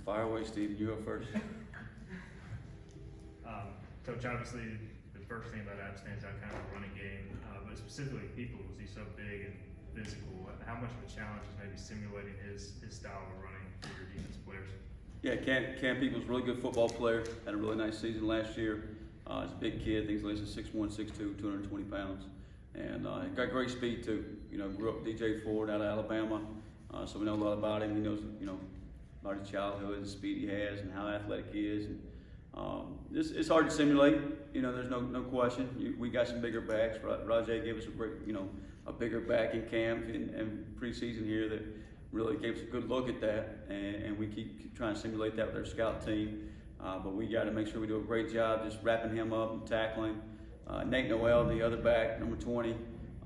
Fire away, Steve. You go first. Coach, obviously the first thing about App stands out kind of a running game, but specifically People, was he so big and physical? How much of a challenge is maybe simulating his style of running for your defensive players? Yeah, Cam Peoples, really good football player. Had a really nice season last year. He's a big kid. I think he's listed 6'1", 6'2", 220 pounds, and got great speed too. You know, grew up DJ Ford out of Alabama, so we know a lot about him. He knows, you know, about his childhood, the speed he has, and how athletic he is. And it's hard to simulate. You know, there's no question. We got some bigger backs. Rajay gave us a great, you know, a bigger back in camp and preseason here that really gave us a good look at that, and we keep trying to simulate that with our scout team. But we got to make sure we do a great job just wrapping him up and tackling. Nate Noel, the other back, number 20,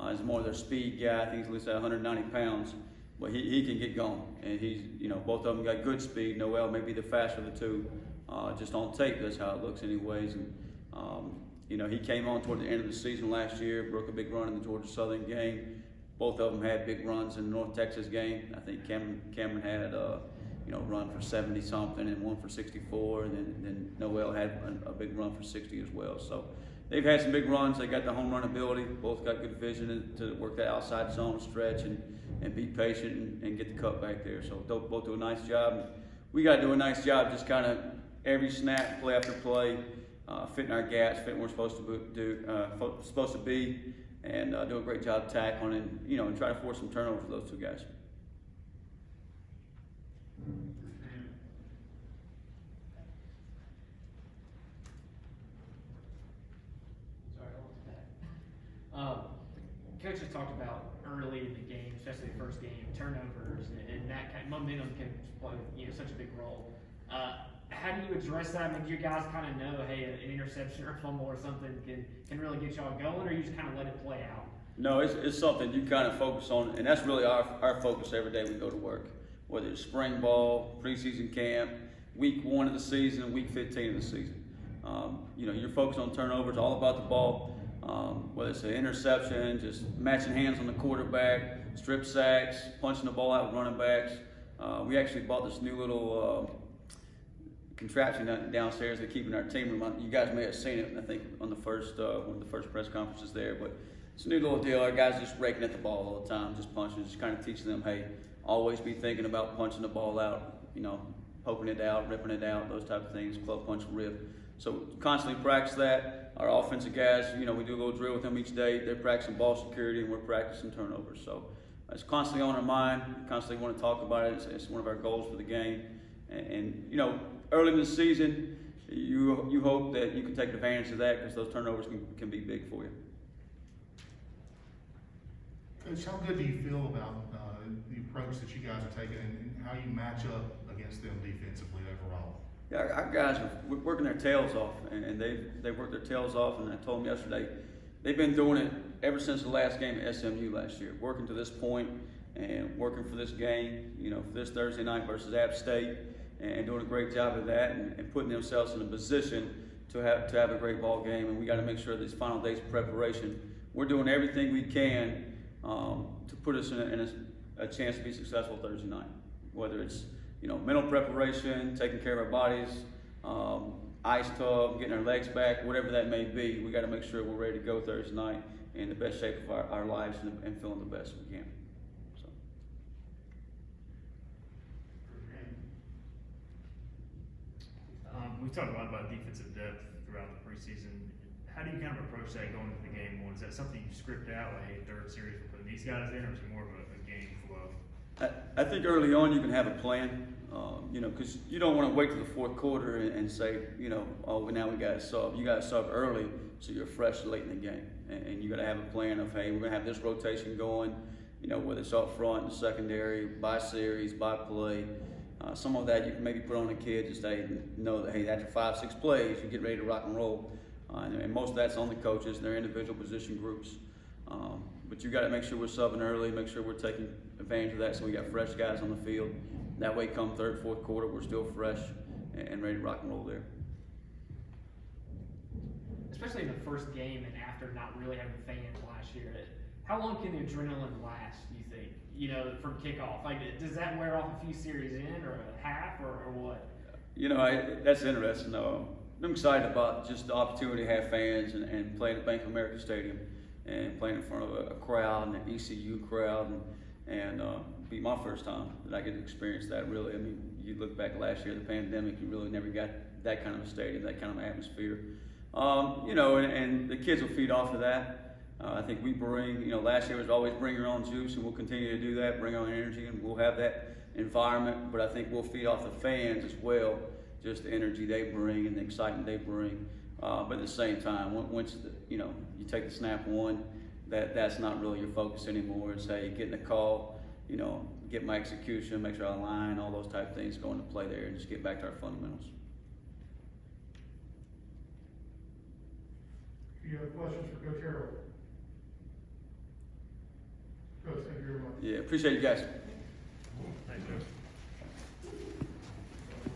is more of their speed guy. I think he's listed at 190 pounds, but he can get going. And he's, you know, both of them got good speed. Noel may be the faster of the two. Just on tape, that's how it looks anyways. And, you know, he came on toward the end of the season last year, broke a big run in the Georgia Southern game. Both of them had big runs in the North Texas game. I think Cameron had you know, run for 70 something and one for 64, and then Noel had a big run for 60 as well. So they've had some big runs. They got the home run ability. Both got good vision to work that outside zone stretch and be patient and get the cut back there. So both do a nice job. We got to do a nice job just kind of every snap, play after play, fitting our gaps, fitting where we're supposed to be, and do a great job tackling and, you know, and try to force some turnovers for those two guys. Coach has talked about early in the game, especially the first game, turnovers, and that kind of momentum can play, you know, such a big role. How do you address that? I mean, do you guys kind of know, hey, an interception or a fumble or something can really get y'all going, or you just kind of let it play out? No, it's something you kind of focus on, and that's really our focus every day we go to work. Whether it's spring ball, preseason camp, week 1 of the season, week 15 of the season. You know, you're focused on turnovers, all about the ball. Whether it's an interception, just matching hands on the quarterback, strip sacks, punching the ball out with running backs. We actually bought this new little contraption downstairs to keep in our team room. You guys may have seen it, I think, on the first one of the first press conferences there. But it's a new little deal. Our guys just raking at the ball all the time, just punching, just kind of teaching them, hey, always be thinking about punching the ball out, you know, poking it out, ripping it out, those type of things, club punch, rip. So constantly practice that. Our offensive guys, you know, we do a little drill with them each day. They're practicing ball security and we're practicing turnovers. So it's constantly on our mind, constantly want to talk about it. It's one of our goals for the game. And you know, early in the season, you hope that you can take advantage of that because those turnovers can be big for you. Coach, how good do you feel about the approach that you guys are taking and how you match up against them defensively overall? Yeah, our guys are working their tails off, and they've worked their tails off. And I told them yesterday, they've been doing it ever since the last game at SMU last year, working to this point and working for this game, you know, for this Thursday night versus App State, and doing a great job of that and putting themselves in a position to have a great ball game. And we got to make sure these final days of preparation, we're doing everything we can to put us in a chance to be successful Thursday night, whether it's, you know, mental preparation, taking care of our bodies, ice tub, getting our legs back, whatever that may be. We got to make sure we're ready to go Thursday night in the best shape of our lives and feeling the best we can. So. We talked a lot about defensive depth throughout the preseason. How do you kind of approach that going into the game 1? Is that something you script out, like, hey, third series we're putting these guys in, or is it more of a game flow? I think early on you can have a plan, you know, because you don't want to wait to the fourth quarter and say, you know, oh, now we got to sub. You got to sub early so you're fresh late in the game. And you got to have a plan of, hey, we're going to have this rotation going, you know, whether it's up front, in the secondary, by series, by play. Some of that you can maybe put on the kid just to know that, hey, after 5-6 plays, you get ready to rock and roll. And most of that's on the coaches and their individual position groups. But you got to make sure we're subbing early, make sure we're taking advantage of that so we got fresh guys on the field. That way, come third, fourth quarter, we're still fresh and ready to rock and roll there. Especially in the first game and after not really having fans last year, how long can the adrenaline last, do you think? from kickoff? Like, does that wear off a few series in, or a half, or what? That's interesting. I'm excited about just the opportunity to have fans and playing at Bank of America Stadium and playing in front of a crowd and an ECU crowd and be my first time that I get to experience that. Really, I mean, you look back last year, the pandemic, you really never got that kind of a stadium, that kind of atmosphere. And the kids will feed off of that. I think we bring, last year was always bring your own juice, and we'll continue to do that, bring our own energy, and we'll have that environment. But I think we'll feed off the fans as well, just the energy they bring and the excitement they bring. But at the same time, once you take the snap one, that's not really your focus anymore. It's hey, getting the call, get my execution, make sure I align, all those type of things go into play there, and just get back to our fundamentals. Do you have questions for Coach Harrell? Coach, thank you very much. Yeah, appreciate you guys. Thanks, Coach.